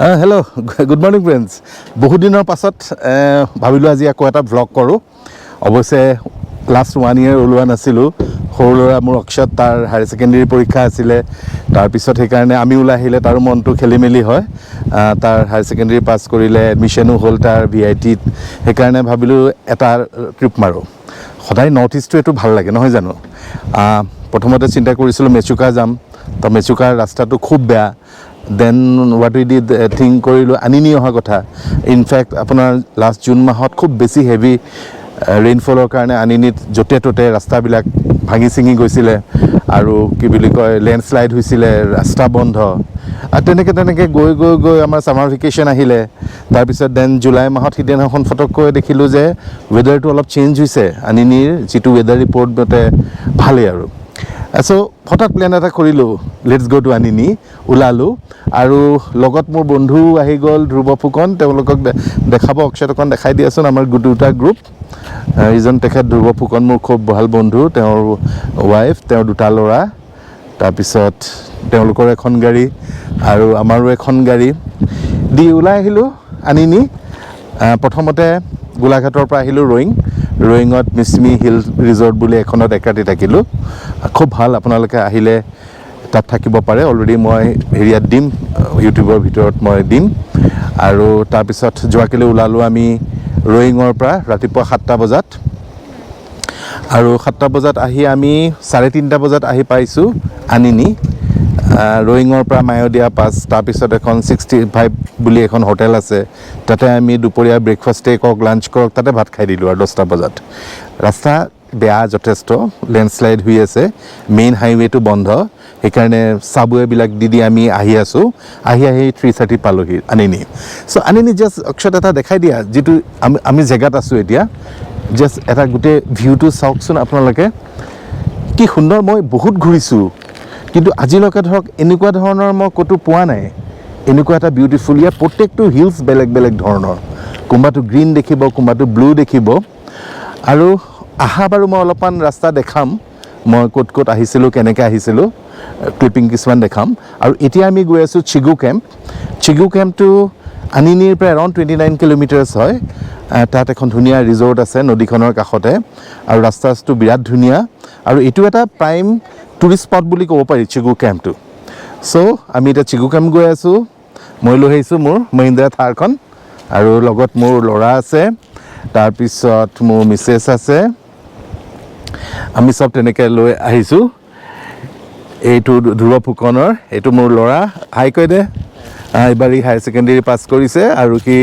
Hello' good morning friends. বহুত দিনৰ পাছত ভাবিলোঁ আজি আকৌ এটা ভ্লগ কৰোঁ। অৱশ্যে লাষ্ট 1 year ওলোৱা নাছিলোঁ। সৰু ল'ৰা মোৰ অক্ষত তাৰ হায়াৰ ছেকেণ্ডেৰী পৰীক্ষা আছিলে, তাৰপিছত সেইকাৰণে আমি ওলাই আহিলে তাৰো মনটো খেলি মেলি হয়। তাৰ হায়াৰ ছেকেণ্ডেৰী পাছ কৰিলে, এডমিশ্যনো হ'ল তাৰ VITত। সেইকাৰণে ভাবিলোঁ এটা ট্ৰিপ মাৰোঁ। সদায় নৰ্থ ইষ্টটো এইটো ভাল লাগে নহয় জানো। প্ৰথমতে চিন্তা কৰিছিলোঁ মেচুকা যাম, তো মেচুকাৰ ৰাস্তাটো খুব বেয়া। Then what we did think কৰিলোঁ আনিনি অহা কথা। ইনফেক্ট আপোনাৰ লাষ্ট জুন মাহত খুব বেছি হেভি ৰেইনফলৰ কাৰণে আনিনিত য'তে ত'তে ৰাস্তাবিলাক ভাঙি ছিঙি গৈছিলে আৰু কি বুলি কয় লেণ্ডশ্লাইড হৈছিলে, ৰাস্তা বন্ধ। আৰু তেনেকৈ গৈ আমাৰ ছামাৰ ভেকেশ্যন আহিলে। তাৰপিছত দেন জুলাই মাহত সিদিনাখন ফটককৈ দেখিলোঁ যে ৱেডাৰটো অলপ চেঞ্জ হৈছে। আনিনিৰ যিটো ৱেডাৰ ৰিপৰ্ট মতে ভালেই আৰু চ' হঠাৎ প্লেন এটা কৰিলোঁ, লেটছ গ' টু আনিনি। ওলালোঁ আৰু লগত মোৰ বন্ধুও আহি গ'ল, ধ্ৰুৱ ফুকন। তেওঁলোকক দেখাব, অক্ষতকন দেখাই দিয়াচোন। আমাৰ দুটা গ্ৰুপ, ইজন তেখেত ধ্ৰুৱ ফুকন মোৰ খুব ভাল বন্ধু, তেওঁৰ ৱাইফ, তেওঁৰ 2টা ল'ৰা। তাৰপিছত তেওঁলোকৰ এখন গাড়ী আৰু আমাৰো এখন গাড়ী দি ওলাই আহিলোঁ আনিনি। প্ৰথমতে গোলাঘাটৰ পৰা আহিলোঁ ৰয়িঙত মিছমি হিল ৰিজৰ্ট বুলি এখনত একাটি থাকিলোঁ। খুব ভাল, আপোনালোকে আহিলে তাত থাকিব পাৰে। অলৰেডি মই হেৰিয়াত দিম, ইউটিউবৰ ভিতৰত মই দিম। আৰু তাৰপিছত যোৱাকালি ওলালোঁ আমি ৰয়িঙৰ পৰা ৰাতিপুৱা 7টা বজাত, আৰু 7টা বজাত আহি আমি 3:30 বজাত আহি পাইছোঁ আনিনি। ৰয়িঙৰ পৰা মায়'দিয়া পাছ, তাৰপিছত এখন 65 বুলি এখন হোটেল আছে, তাতে আমি দুপৰীয়া ব্ৰেকফাষ্টেই কৰক লাঞ্চ কৰক তাতে ভাত খাই দিলোঁ আৰু 10টা বজাত। ৰাস্তা বেয়া যথেষ্ট, লেণ্ডশ্লাইড হৈ আছে, মেইন হাইৱেটো বন্ধ। সেইকাৰণে চাবৱেবিলাক দি আমি আহি আছোঁ। আহি 3:30 পালোঁহি আনিনি। চ' আনিনি জাষ্ট অক্ষত এটা দেখাই দিয়া, যিটো আমি জেগাত আছোঁ এতিয়া। জাষ্ট এটা গোটেই ভিউটো চাওকচোন আপোনালোকে, কি সুন্দৰ। মই বহুত ঘূৰিছোঁ, কিন্তু আজিলৈকে ধৰক এনেকুৱা ধৰণৰ মই ক'তো পোৱা নাই। এনেকুৱা এটা বিউটিফুল, ইয়াত প্ৰত্যেকটো হিলছ বেলেগ বেলেগ ধৰণৰ। কোনোবাটো গ্ৰীণ দেখিব, কোনোবাটো ব্লু দেখিব। আৰু বাৰু মই অলপমান ৰাস্তা দেখাম, মই ক'ত আহিছিলোঁ, কেনেকৈ আহিছিলোঁ, ক্লিপিং কিছুমান দেখাম। আৰু এতিয়া আমি গৈ আছোঁ চিগু কেম্প। চিগু কেম্পটো আনিনিৰ পৰা এৰাউণ্ড 29 কিলোমিটাৰ্ছ হয়। তাত এখন ধুনীয়া ৰিজৰ্ট আছে নদীখনৰ কাষতে, আৰু ৰাস্তাটো বিৰাট ধুনীয়া। আৰু এইটো এটা প্ৰাইম টুৰিষ্ট স্পট বুলি ক'ব পাৰি চিগু কেম্পটো। চ' আমি এতিয়া চিগু কেম্প গৈ আছোঁ। মই লৈ আহিছোঁ মোৰ মহিন্দ্ৰা থাৰখন, আৰু লগত মোৰ ল'ৰা আছে, তাৰপিছত মোৰ মিছেছ আছে। আমি চব তেনেকৈ লৈ আহিছোঁ। এইটো ধ্ৰুৱ ফুকনৰ, এইটো মোৰ ল'ৰা। হাই কৈ দে। এইবাৰ ই হায়াৰ ছেকেণ্ডেৰী পাছ কৰিছে আৰু সি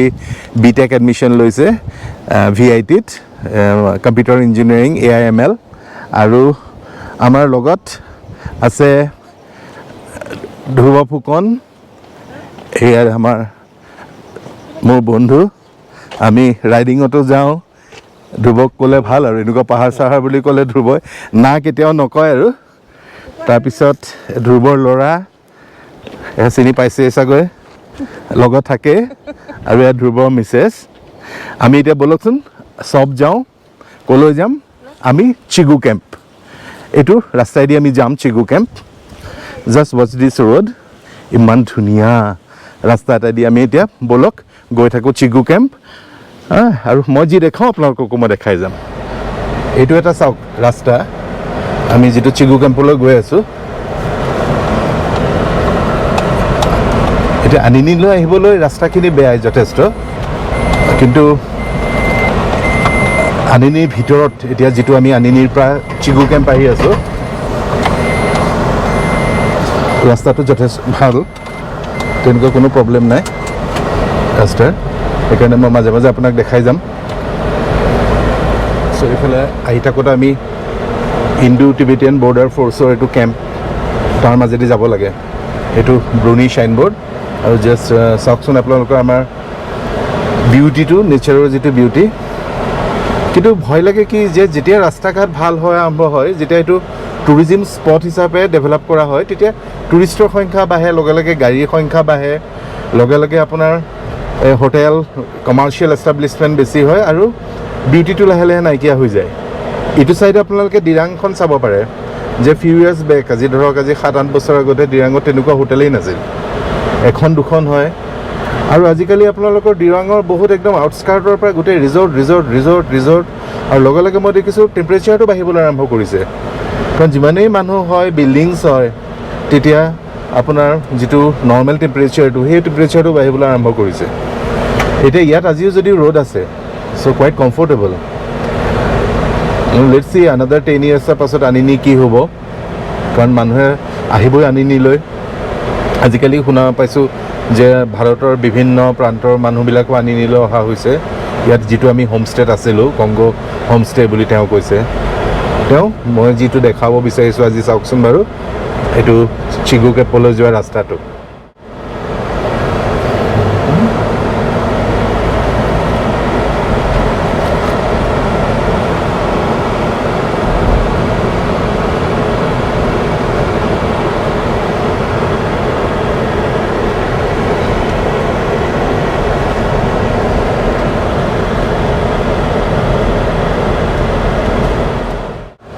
BTech এডমিশ্যন লৈছে VITত, কম্পিউটাৰ ইঞ্জিনিয়াৰিং AIML। আৰু আমাৰ লগত আছে ধ্ৰুৱ ফুকন, এয়াৰ মোৰ বন্ধু। আমি ৰাইডিঙতো যাওঁ। ধ্ৰুৱক ক'লে ভাল আৰু এনেকুৱা পাহাৰ চাহাৰ বুলি ক'লে ধ্ৰুৱই না কেতিয়াও নকয় আৰু। তাৰপিছত ধ্ৰুৱৰ ল'ৰা, চিনি পাইছেই চাগৈ, লগত থাকে। আৰু এয়া ধ্ৰুৱৰ মিছেছ। আমি এতিয়া ব'লকচোন চব যাওঁ। ক'লৈ যাম? আমি চিগু কেম্প, এইটো ৰাস্তাইদি আমি যাম চিগু কেম্প। জাষ্ট ৱাচ দিছ ৰোড, ইমান ধুনীয়া ৰাস্তা এটাইদি আমি এতিয়া ব'লক গৈ থাকোঁ চিগু কেম্প। আৰু মই যি দেখাওঁ আপোনালোককো মই দেখাই যাম। এইটো এটা চাওক ৰাস্তা, আমি যিটো চিগু কেম্পলৈ গৈ আছোঁ। এতিয়া আনিনিলৈ আহিবলৈ ৰাস্তাখিনি বেয়াই যথেষ্ট, কিন্তু আনিনিৰ ভিতৰত এতিয়া যিটো আমি আনিনিৰ পৰা চিগু কেম্প আহি আছোঁ, ৰাস্তাটো যথেষ্ট ভাল, তেনেকুৱা কোনো প্ৰব্লেম নাই ৰাস্তাৰ। সেইকাৰণে মই মাজে মাজে আপোনাক দেখাই যাম। চ' এইফালে আহি থাকোঁতে আমি ইণ্ডো টিবেটিয়ান বৰ্ডাৰ ফ'ৰ্চৰ এইটো কেম্প, তাৰ মাজেদি যাব লাগে। এইটো ব্ৰুনি চাইনবোৰ্ড। আৰু জাষ্ট চাওকচোন আপোনালোকৰ আমাৰ বিউটিটো, নেচাৰৰ যিটো বিউটি। কিন্তু ভয় লাগে কি যে যেতিয়া ৰাস্তা ঘাট ভাল হয়, আৰম্ভ হয়, যেতিয়া এইটো টুৰিজিম স্পট হিচাপে ডেভেলপ কৰা হয়, তেতিয়া টুৰিষ্টৰ সংখ্যা বাঢ়ে, লগে লগে গাড়ীৰ সংখ্যা বাঢ়ে, লগে লগে আপোনাৰ হোটেল, কমাৰ্চিয়েল এষ্টাব্লিছমেণ্ট বেছি হয়, আৰু বিউটিটো লাহে লাহে নাইকিয়া হৈ যায়। এইটো চাইডে আপোনালোকে দিৰাংখন চাব পাৰে, যে ফিউ ইয়াৰ্ছ বেক, আজি ধৰক 7-8 বছৰ আগতে দিৰাঙত তেনেকুৱা হোটেলেই নাছিল। এখন দুখন হয়, আৰু আজিকালি আপোনালোকৰ দিৰাঙৰ বহুত একদম আউটস্কাৰ্টৰ পৰা গোটেই ৰিজৰ্ট আৰু লগে লগে মই দেখিছোঁ টেম্পাৰেচাৰটো বাঢ়িবলৈ আৰম্ভ কৰিছে কাৰণ যিমানেই মানুহ হয় বিল্ডিংছ হয় তেতিয়া আপোনাৰ যিটো নৰ্মেল টেম্পাৰেচাৰটো সেই টেম্পাৰেচাৰটো বাঢ়িবলৈ আৰম্ভ কৰিছে এতিয়া ইয়াত আজিও যদি ৰ'দ আছে so' quite comfortable let's see another 10 yearsৰ পাছত আনিনি কি হ'ব কাৰণ মানুহে আহিবই আনিনিলৈ আজিকালি শুনা পাইছোঁ যে ভাৰতৰ বিভিন্ন প্ৰান্তৰ মানুহবিলাকো আনিনিলৈ অহা হৈছে ইয়াত যিটো আমি হোমষ্টেত আছিলোঁ কংগো হোমষ্টে বুলি তেওঁ কৈছে মই যিটো দেখাব বিচাৰিছোঁ আজি চাওকচোন বাৰু এইটো চিগু কেম্পলৈ যোৱা ৰাস্তাটো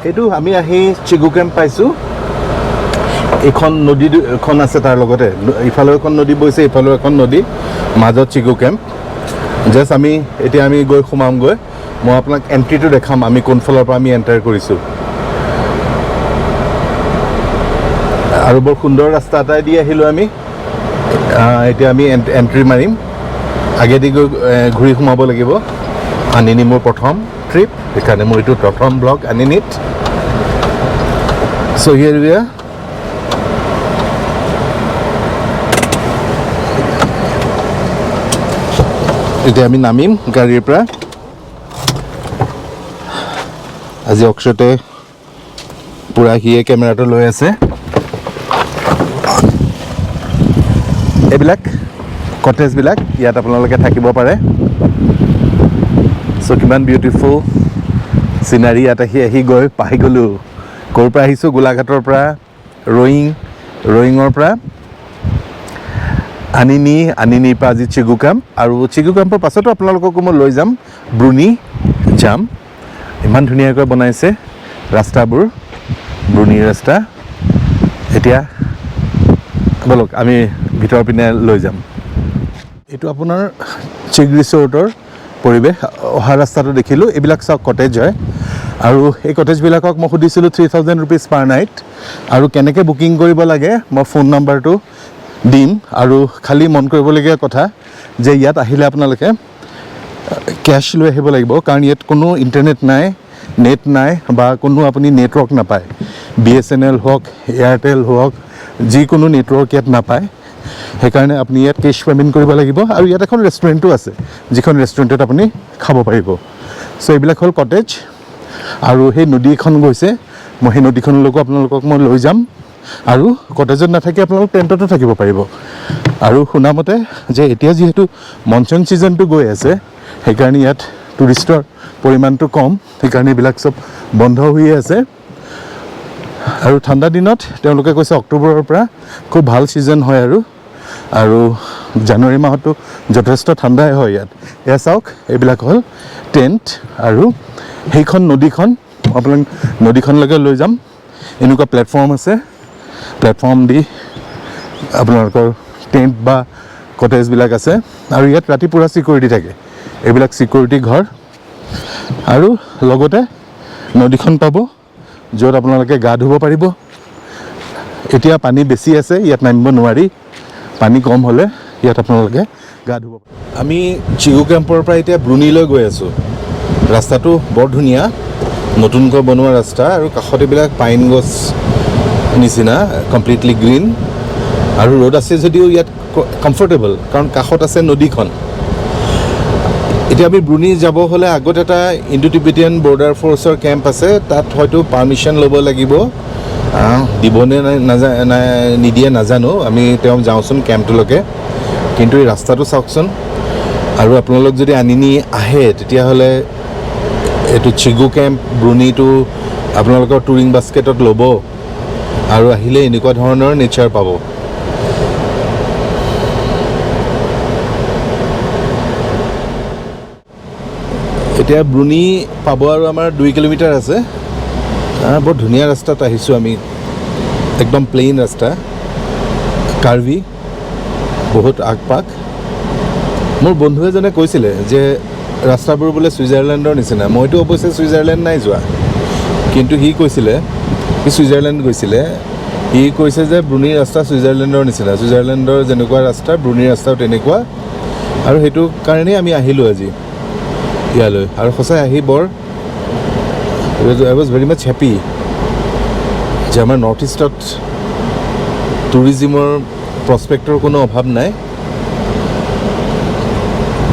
এইটো আমি আহি চিগু কেম্প পাইছোঁ এইখন নদীখন আছে তাৰ লগতে ইফালেও এখন নদী বৈছে ইফালেও এখন নদী মাজত চিগু কেম্প জাষ্ট এতিয়া আমি গৈ সোমামগৈ মই আপোনাক এণ্ট্ৰিটো দেখাম আমি কোনফালৰ পৰা আমি এণ্টাৰ কৰিছোঁ আৰু বৰ সুন্দৰ ৰাস্তা এটাই দি আহিলোঁ আমি এতিয়া আমি এণ্ট্ৰি মাৰিম আগেদি গৈ ঘূৰি সোমাব লাগিব আনিনি মোৰ প্ৰথম ট্ৰিপ সেইকাৰণে মোৰ এইটো প্ৰথম blog আনিনিত so' here we are এতিয়া আমি নামিম গাড়ীৰ পৰা আজি অক্ষতে পূৰা সিয়ে কেমেৰাটো লৈ আছে এইবিলাক কটেজবিলাক ইয়াত আপোনালোকে থাকিব পাৰে চ' কিমান বিউটিফুল চিনাৰী ইয়াত আহি গৈ পাই গ'লোঁ ক'ৰ পৰা আহিছোঁ গোলাঘাটৰ পৰা ৰয়িঙৰ পৰা আনিনিৰ পৰা আজি চিগু কেম্প আৰু চিগু কেম্পৰ পাছতো আপোনালোককো মই লৈ যাম ব্ৰুনি যাম ইমান ধুনীয়াকৈ বনাইছে ৰাস্তাবোৰ ব্ৰুনিৰ ৰাস্তা এতিয়া বলক আমি ভিতৰৰ পিনে লৈ যাম এইটো আপোনাৰ চিগ ৰিচৰ্টৰ পৰিৱেশ অহা ৰাস্তাটো দেখিলোঁ এইবিলাক চাওক কটেজ হয় আৰু এই কটেজবিলাকক মই সুধিছিলোঁ 3000 rupees পাৰ নাইট আৰু কেনেকৈ বুকিং কৰিব লাগে মই ফোন নাম্বাৰটো দিম আৰু খালি মন কৰিবলগীয়া কথা যে ইয়াত আহিলে আপোনালোকে কেছ লৈ আহিব লাগিব কাৰণ ইয়াত কোনো ইণ্টাৰনেট নাই নেট নাই বা কোনো আপুনি নেটৱৰ্ক নাপায় BSNL হওক এয়াৰটেল হওক যিকোনো নেটৱৰ্ক ইয়াত নাপায় সেইকাৰণে আপুনি ইয়াত কেছ পে'মেণ্ট কৰিব লাগিব আৰু ইয়াত এখন ৰেষ্টুৰেণ্টো আছে যিখন ৰেষ্টুৰেণ্টত আপুনি খাব পাৰিব চ' এইবিলাক হ'ল কটেজ আৰু সেই নদীখন গৈছে মই সেই নদীখনলৈকো আপোনালোকক মই লৈ যাম আৰু কটেজত নাথাকি আপোনালোক টেণ্টতো থাকিব পাৰিব আৰু শুনামতে যে এতিয়া যিহেতু মনচুন ছিজনটো গৈ আছে সেইকাৰণে ইয়াত টুৰিষ্টৰ পৰিমাণটো কম সেইকাৰণে এইবিলাক চব বন্ধ হৈ আছে আৰু ঠাণ্ডা দিনত তেওঁলোকে কৈছে অক্টোবৰৰ পৰা খুব ভাল ছিজন হয় আৰু জানুৱাৰী মাহতো যথেষ্ট ঠাণ্ডাই হয় ইয়াত এয়া চাওক এইবিলাক হ'ল টেণ্ট আৰু সেইখন নদীখন আপোনাক নদীখনলৈকে লৈ যাম এনেকুৱা প্লেটফৰ্ম আছে প্লেটফৰ্ম দি আপোনালোকৰ টেণ্ট বা কটেজবিলাক আছে আৰু ইয়াত ৰাতি পূৰা ছিকিউৰিটি থাকে এইবিলাক ছিকিউৰিটি ঘৰ আৰু লগতে নদীখন পাব য'ত আপোনালোকে গা ধুব পাৰিব এতিয়া পানী বেছি আছে ইয়াত নামিব নোৱাৰি পানী কম হ'লে ইয়াত আপোনালোকে গা ধুব পাৰিব আমি চিগু কেম্পৰ পৰা এতিয়া ব্ৰুনিলৈ গৈ আছোঁ ৰাস্তাটো বৰ ধুনীয়া নতুনকৈ বনোৱা ৰাস্তা আৰু কাষত এইবিলাক পাইন গছ নিচিনা কমপ্লিটলি গ্ৰীণ আৰু ৰ'দ আছে যদিও ইয়াত কমফৰ্টেবল কাৰণ কাষত আছে নদীখন এতিয়া আমি ব্ৰুনি যাব হ'লে আগত এটা ইণ্ডো টিবেটিয়ান বৰ্ডাৰ ফ'ৰ্চৰ কেম্প আছে তাত হয়তো পাৰ্মিশ্যন ল'ব লাগিব দিবনে নিদিয়ে নাজানো আমি তেওঁ যাওঁচোন কেম্পটোলৈকে কিন্তু এই ৰাস্তাটো চাওকচোন আৰু আপোনালোক যদি আনিনি আহে তেতিয়াহ'লে এইটো চিগু কেম্প ব্ৰুনিটো আপোনালোকৰ টুৰিং বাস্কেটত ল'ব আৰু আহিলে এনেকুৱা ধৰণৰ নেচাৰ পাব এতিয়া ব্ৰুনি পাব আৰু আমাৰ 2 কিলোমিটাৰ আছে বৰ ধুনীয়া ৰাস্তাত আহিছোঁ আমি একদম প্লেইন ৰাস্তা কাৰ্ভি বহুত আগপাক মোৰ বন্ধু এজনে কৈছিলে যে ৰাস্তাবোৰ বোলে ছুইজাৰলেণ্ডৰ নিচিনা। মইতো অৱশ্যে ছুইজাৰলেণ্ড নাই যোৱা, কিন্তু সি কৈছিলে, সি ছুইজাৰলেণ্ড গৈছিলে, সি কৈছে যে ব্ৰুনিৰ ৰাস্তা ছুইজাৰলেণ্ডৰ নিচিনা, ছুইজাৰলেণ্ডৰ যেনেকুৱা ৰাস্তা ব্ৰুনিৰ ৰাস্তাও তেনেকুৱা। আৰু সেইটো কাৰণেই আমি আহিলোঁ আজি ইয়ালৈ। আৰু সঁচাই আহি বৰ আই ৱাজ ভেৰি মাছ হেপী যে আমাৰ নৰ্থ ইষ্টত টুৰিজিমৰ প্ৰস্পেক্টৰ কোনো অভাৱ নাই।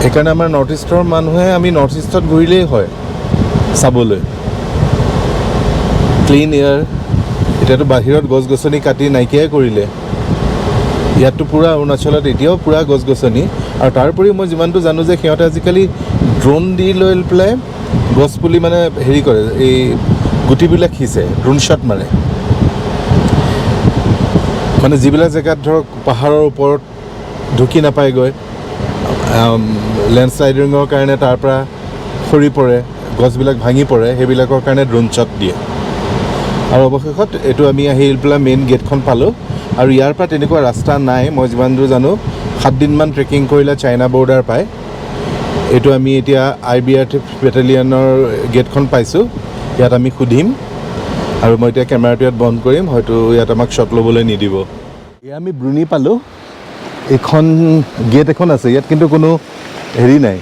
সেইকাৰণে আমাৰ নৰ্থ ইষ্টৰ মানুহে আমি নৰ্থ ইষ্টত ঘূৰিলেই হয় চাবলৈ। ক্লিন এয়াৰ, এতিয়াতো বাহিৰত গছ গছনি কাটি নাইকিয়াই কৰিলে, ইয়াততো পূৰা অৰুণাচলত এতিয়াও পূৰা গছ গছনি। আৰু তাৰোপৰি মই যিমানটো জানো যে সিহঁতে আজিকালি ড্ৰোন দি লৈ পেলাই গছপুলি মানে হেৰি কৰে, এই গুটিবিলাক সিঁচে, ড্ৰোন শ্বট মাৰে। মানে যিবিলাক জেগাত ধৰক পাহাৰৰ ওপৰত ঢুকি নাপায়গৈ, লেণ্ডশ্লাইডিঙৰ কাৰণে তাৰ পৰা সৰি পৰে, গছবিলাক ভাঙি পৰে, সেইবিলাকৰ কাৰণে ড্ৰোন শ্বট দিয়ে। আৰু অৱশেষত এইটো আমি আহি পেলাই মেইন গেটখন পালোঁ। আৰু ইয়াৰ পৰা তেনেকুৱা ৰাস্তা নাই, মই যিমান দূৰ জানো 7 দিনমান ট্ৰেকিং কৰিলে চাইনা বৰ্ডাৰ পায়। এইটো আমি এতিয়া IBR বেটেলিয়নৰ গেটখন পাইছোঁ, ইয়াত আমি সুধিম। আৰু মই এতিয়া কেমেৰাটো ইয়াত বন্ধ কৰিম, হয়তো ইয়াত আমাক শ্বট ল'বলৈ নিদিব। এয়া আমি ব্ৰুনি পালোঁ। এইখন গেট এখন আছে, ইয়াত কিন্তু কোনো হেৰি নাই,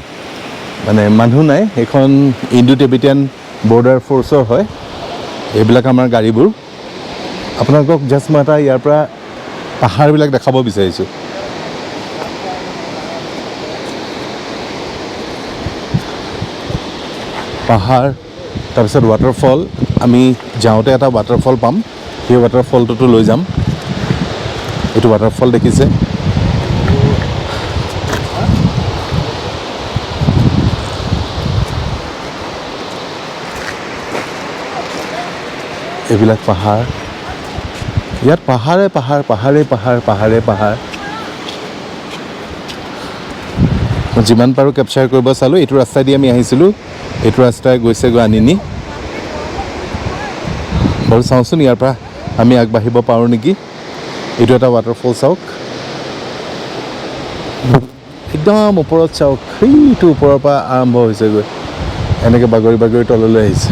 মানে মানুহ নাই। এইখন ইণ্ডো টিবেটিয়ান বৰ্ডাৰ ফ'ৰ্চৰ হয়, এইবিলাক আমাৰ গাড়ীবোৰ। আপোনালোকক জাষ্ট মই এটা ইয়াৰ পৰা পাহাৰবিলাক দেখাব বিচাৰিছোঁ। পাহাৰ, তাৰপিছত ৱাটাৰফল। আমি যাওঁতে এটা ৱাটাৰফল পাম, সেই ৱাটাৰফলটোতো লৈ যাম। এইটো ৱাটাৰফল দেখিছে, এইবিলাক পাহাৰ। ইয়াত পাহাৰে পাহাৰ, পাহাৰে পাহাৰ, পাহাৰে পাহাৰ। মই যিমান পাৰোঁ কেপচাৰ কৰিব চালোঁ। এইটো ৰাস্তাইদি আমি আহিছিলোঁ, এইটো ৰাস্তাই গৈছেগৈ আনিনি। বাৰু চাওঁচোন ইয়াৰ পৰা আমি আগবাঢ়িব পাৰোঁ নেকি। এইটো এটা ৱাটাৰফল চাওক, একদম ওপৰত চাওক, সেইটো ওপৰৰ পৰা আৰম্ভ হৈছেগৈ, এনেকৈ বাগৰি বাগৰি তললৈ আহিছে।